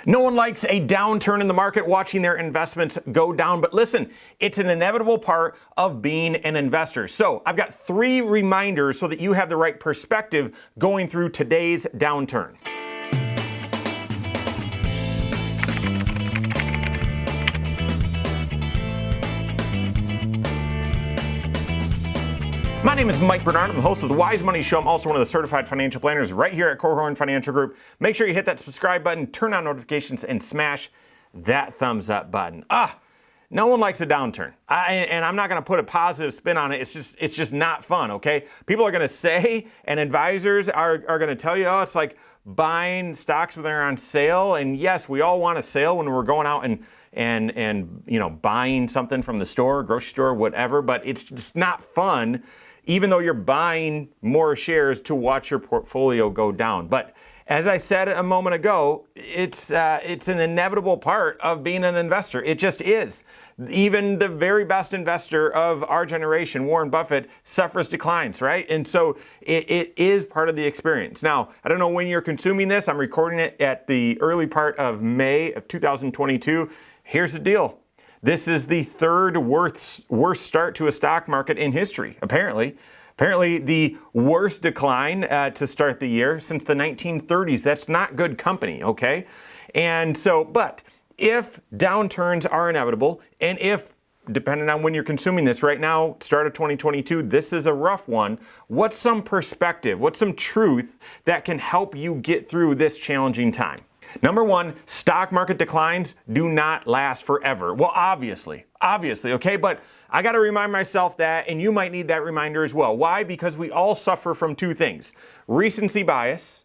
No one likes a downturn in the market, watching their investments go down. But listen, it's an inevitable part of being an investor. So I've got 3 reminders so that you have the right perspective going through today's downturn. My name is Mike Bernard. I'm the host of the Wise Money Show. I'm also one of the certified financial planners right here at Korhorn Financial Group. Make sure you hit that subscribe button, turn on notifications, and smash that thumbs up button. No one likes a downturn. And I'm not going to put a positive spin on it. It's just not fun, okay? People are going to say, and advisors are going to tell you, oh, it's like buying stocks when they're on sale. And yes, we all want a sale when we're going out and buying something from the store, grocery store, whatever, but it's just not fun, even though you're buying more shares to watch your portfolio go down. But as I said a moment ago, it's an inevitable part of being an investor. It just is. Even the very best investor of our generation, Warren Buffett, suffers declines, right? And so it is part of the experience. Now, I don't know when you're consuming this. I'm recording it at the early part of May of 2022. Here's the deal. This is the third worst start to a stock market in history, apparently. Apparently the worst decline to start the year since the 1930s. That's not good company, okay? And so, but if downturns are inevitable, and if, depending on when you're consuming this right now, start of 2022, this is a rough one, what's some perspective, what's some truth that can help you get through this challenging time? Number 1, stock market declines do not last forever. Well, obviously, okay? But I got to remind myself that, and you might need that reminder as well. Why? Because we all suffer from 2 things: recency bias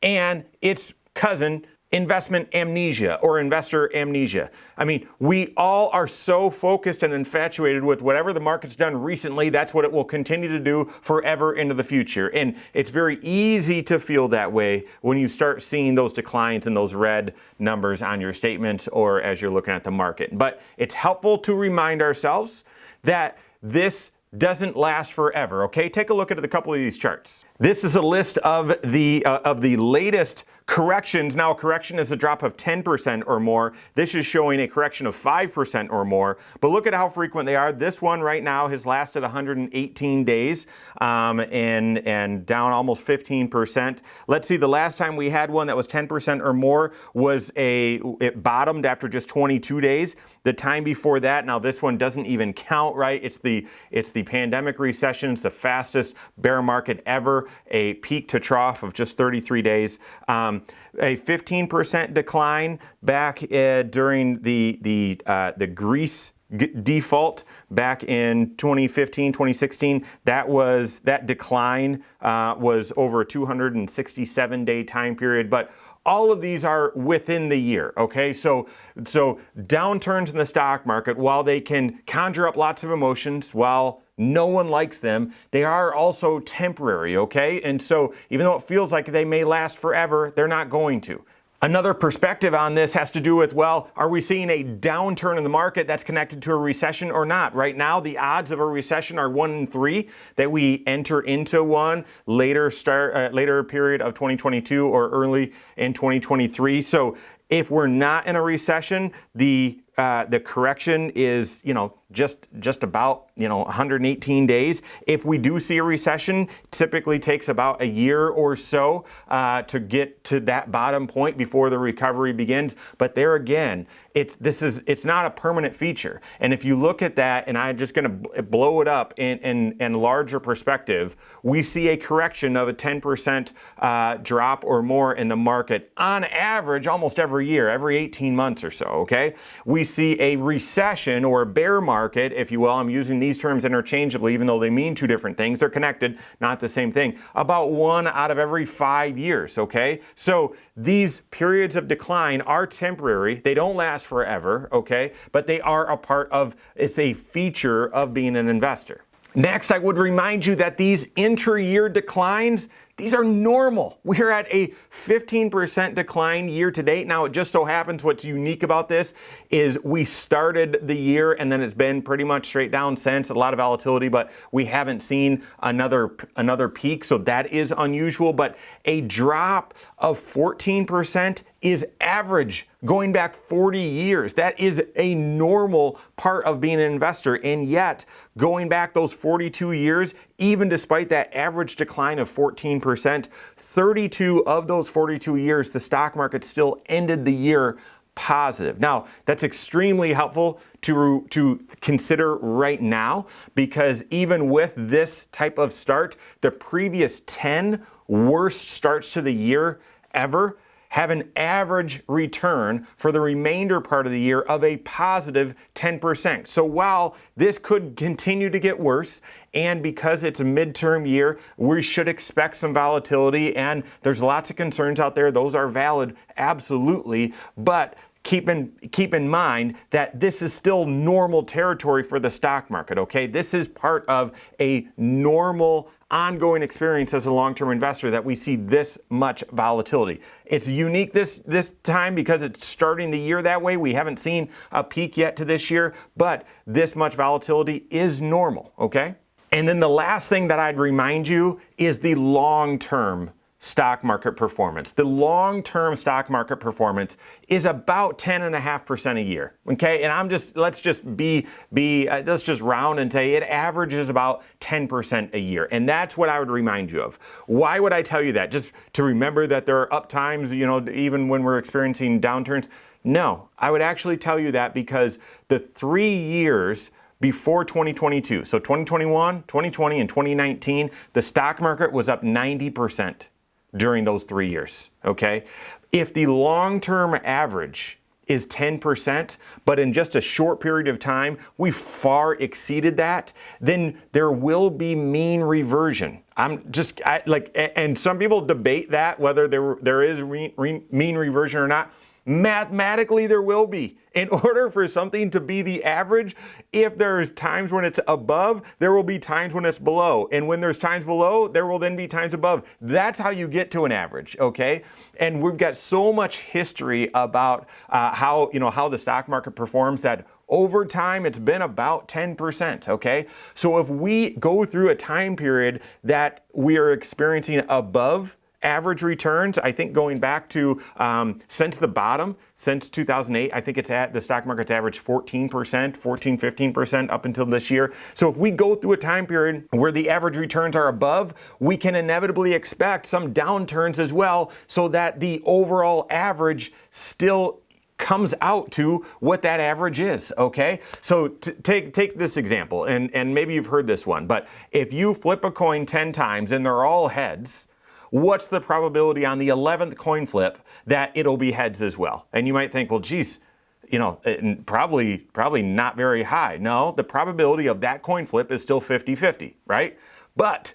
and its cousin, investment amnesia or investor amnesia. I mean, we all are so focused and infatuated with whatever the market's done recently. That's what it will continue to do forever into the future. And it's very easy to feel that way when you start seeing those declines and those red numbers on your statements or as you're looking at the market. But it's helpful to remind ourselves that this doesn't last forever, okay? Take a look at a couple of these charts. This is a list of the latest corrections. Now, a correction is a drop of 10% or more. This is showing a correction of 5% or more. But look at how frequent they are. This one right now has lasted 118 days and down almost 15%. Let's see, the last time we had one that was 10% or more was it bottomed after just 22 days. The time before that, now this one doesn't even count, right? It's the pandemic recession. It's the fastest bear market ever, a peak to trough of just 33 days. A 15% decline back during the Greece default back in 2015, 2016. That decline was over a 267-day time period. But all of these are within the year, okay? So downturns in the stock market, while they can conjure up lots of emotions, while no one likes them, they are also temporary, okay? And so even though it feels like they may last forever, they're not going to. Another perspective on this has to do with, well, are we seeing a downturn in the market that's connected to a recession or not? Right now, the odds of a recession are 1 in 3 that we enter into one later period of 2022 or early in 2023. So if we're not in a recession, the correction is, just about, 118 days. If we do see a recession, typically takes about a year or so to get to that bottom point before the recovery begins. But there again, it's not a permanent feature. And if you look at that, and I'm just going to blow it up in larger perspective, we see a correction of a 10% drop or more in the market on average almost every year, every 18 months or so, okay? We see a recession or a bear market, if you will. I'm using these terms interchangeably, even though they mean 2 different things. They're connected, not the same thing. About 1 out of every 5 years, okay? So these periods of decline are temporary. They don't last forever, okay? But they are it's a feature of being an investor. Next, I would remind you that these intra-year declines, these are normal. We're at a 15% decline year to date. Now, it just so happens what's unique about this is we started the year and then it's been pretty much straight down since. A lot of volatility, but we haven't seen another peak, so that is unusual. But a drop of 14% is average going back 40 years. That is a normal part of being an investor. And yet, going back those 42 years, even despite that average decline of 14%, 32 of those 42 years, the stock market still ended the year positive. Now, that's extremely helpful to consider right now, because even with this type of start, the previous 10 worst starts to the year ever have an average return for the remainder part of the year of a positive 10%. So while this could continue to get worse, and because it's a midterm year, we should expect some volatility, and there's lots of concerns out there. Those are valid, absolutely, but keep in mind that this is still normal territory for the stock market, okay? This is part of a normal ongoing experience as a long-term investor that we see this much volatility. It's unique this time because it's starting the year that way. We haven't seen a peak yet to this year, but this much volatility is normal, okay? And then the last thing that I'd remind you is the long-term stock market performance. The long-term stock market performance is about 10.5% a year. Okay, and let's just round and say it averages about 10% a year, and that's what I would remind you of. Why would I tell you that? Just to remember that there are up times, even when we're experiencing downturns? No, I would actually tell you that because the 3 years before 2022, so 2021, 2020, and 2019, the stock market was up 90%. During those 3 years, okay? If the long-term average is 10%, but in just a short period of time, we far exceeded that, then there will be mean reversion. And some people debate that, whether there is mean reversion or not. Mathematically, there will be. In order for something to be the average, if there's times when it's above, there will be times when it's below. And when there's times below, there will then be times above. That's how you get to an average, okay? And we've got so much history about how the stock market performs that over time, it's been about 10%, okay? So if we go through a time period that we are experiencing above average returns, I think going back to since the bottom, since 2008, I think the stock market's averaged 14%, 15% up until this year. So if we go through a time period where the average returns are above, we can inevitably expect some downturns as well, so that the overall average still comes out to what that average is, okay? So take this example, and maybe you've heard this one, but if you flip a coin 10 times and they're all heads, what's the probability on the 11th coin flip that it'll be heads as well? And you might think, well, geez, probably not very high. No, the probability of that coin flip is still 50-50, right? But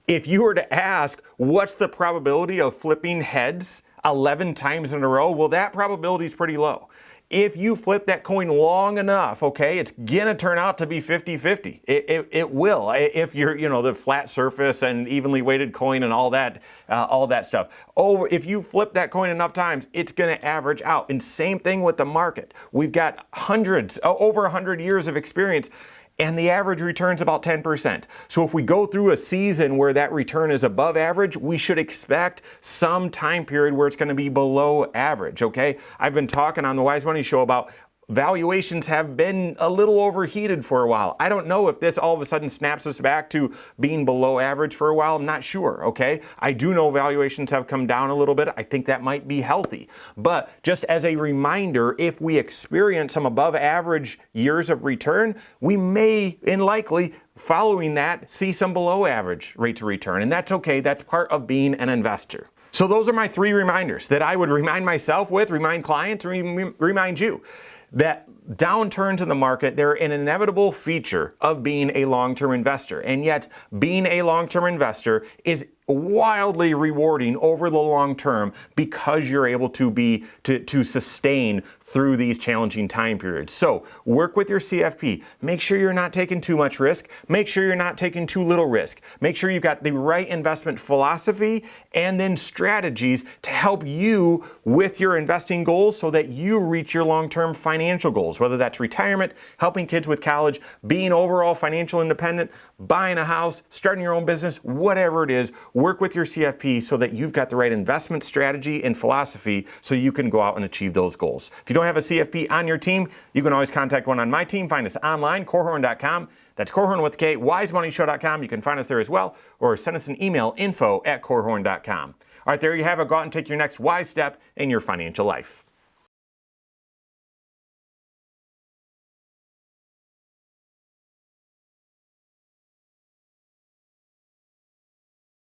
if you were to ask, what's the probability of flipping heads 11 times in a row? Well, that probability is pretty low. If you flip that coin long enough, okay, it's gonna turn out to be 50-50. It will, if you're, the flat surface and evenly weighted coin and all that stuff. If you flip that coin enough times, it's gonna average out. And same thing with the market. We've got over 100 years of experience, and the average return's about 10%. So if we go through a season where that return is above average, we should expect some time period where it's going to be below average, okay? I've been talking on the Wise Money Show about valuations have been a little overheated for a while. I don't know if this all of a sudden snaps us back to being below average for a while. I'm not sure, okay? I do know valuations have come down a little bit. I think that might be healthy. But just as a reminder, if we experience some above average years of return, we may, and likely, following that, see some below average rates of return. And that's okay. That's part of being an investor. So those are my 3 reminders that I would remind myself with, remind clients, remind you. That downturns in the market, they're an inevitable feature of being a long-term investor. And yet, being a long-term investor is wildly rewarding over the long term because you're able to sustain through these challenging time periods. So work with your CFP. Make sure you're not taking too much risk. Make sure you're not taking too little risk. Make sure you've got the right investment philosophy and then strategies to help you with your investing goals so that you reach your long-term financial goals, whether that's retirement, helping kids with college, being overall financial independent, buying a house, starting your own business, whatever it is. work with your CFP so that you've got the right investment strategy and philosophy so you can go out and achieve those goals. If you don't have a CFP on your team, you can always contact one on my team. Find us online, Korhorn.com. That's Korhorn with K, wisemoneyshow.com. You can find us there as well, or send us an email, info@korhorn.com. All right, there you have it. Go out and take your next wise step in your financial life.